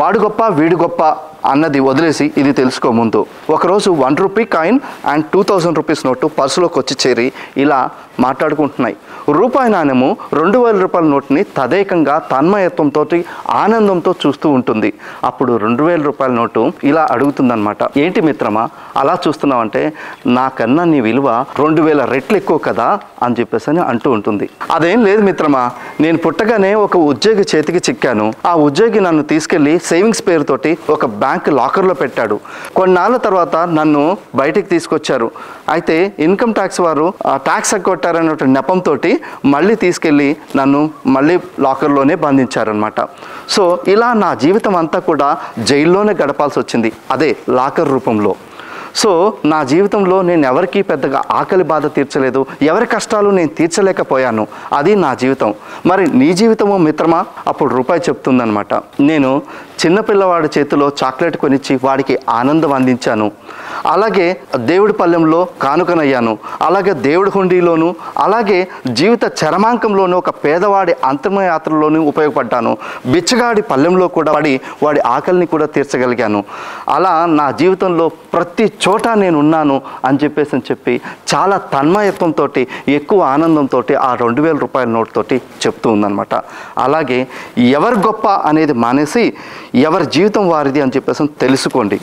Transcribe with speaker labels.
Speaker 1: వాడు గొప్ప వీడు గొప్ప అన్నది వదిలేసి ఇది తెలుసుకో ముందు. ఒకరోజు 1 rupee coin and 2000 rupees note పర్సులోకి వచ్చి చేరి ఇలా మాట్లాడుకుంటున్నాయి. రూపాయి నాణ్యము 2000 రూపాయల నోటుని తదేకంగా తన్మయత్వంతో ఆనందంతో చూస్తూ ఉంటుంది. అప్పుడు 2000 రూపాయల నోటు ఇలా అడుగుతుందన్నమాట, ఏంటి మిత్రమా అలా చూస్తున్నావంటే, నాకన్నా నీ విలువ 2000 రెట్లు ఎక్కువ కదా అని చెప్పేసి అని అంటూ ఉంటుంది. అదేం లేదు మిత్రమా, నేను పుట్టగానే ఒక ఉద్యోగి చేతికి చిక్కాను. ఆ ఉద్యోగి నన్ను తీసుకెళ్లి సేవింగ్స్ పేరుతోటి ఒక బ్యాంక్ లాకర్లో పెట్టాడు. కొన్నాళ్ళ తర్వాత నన్ను బయటికి తీసుకొచ్చారు. అయితే ఇన్కమ్ ట్యాక్స్ వారు ట్యాక్స్ కొట్టారనే నెపంతో మళ్ళీ తీసుకెళ్ళి నన్ను మళ్ళీ లాకర్లోనే బంధించారనమాట. సో ఇలా నా జీవితం అంతా కూడా జైల్లోనే గడపాల్సి వచ్చింది, అదే లాకర్ రూపంలో. సో నా జీవితంలో నేను ఎవరికి పెద్దగా ఆకలి బాధ తీర్చలేదు, ఎవరి కష్టాలు నేను తీర్చలేకపోయాను. అది నా జీవితం. మరి నీ జీవితము మిత్రమా? అప్పుడు రూపాయి చెప్తుందనమాట, నేను చిన్నపిల్లవాడి చేతిలో చాక్లెట్ కొనిచ్చి వాడికి ఆనందం అందించాను, అలాగే దేవుడి పల్లెంలో కానుకనయ్యాను, అలాగే దేవుడి హుండీలోను, అలాగే జీవిత చరమాంకంలోనూ ఒక పేదవాడి అంతిమయాత్రలోనూ ఉపయోగపడ్డాను, బిచ్చగాడి పల్లెంలో కూడా పడి వాడి ఆకలిని కూడా తీర్చగలిగాను. అలా నా జీవితంలో ప్రతి చోట నేను ఉన్నాను అని చెప్పి చాలా తన్మయత్వంతో ఎక్కువ ఆనందంతో ఆ 2000 రూపాయల నోటుతోటి చెప్తూ ఉందన్నమాట. అలాగే ఎవరు గొప్ప అనేది మానేసి ఎవరి జీవితం వారిది అని చెప్పేసి తెలుసుకోండి.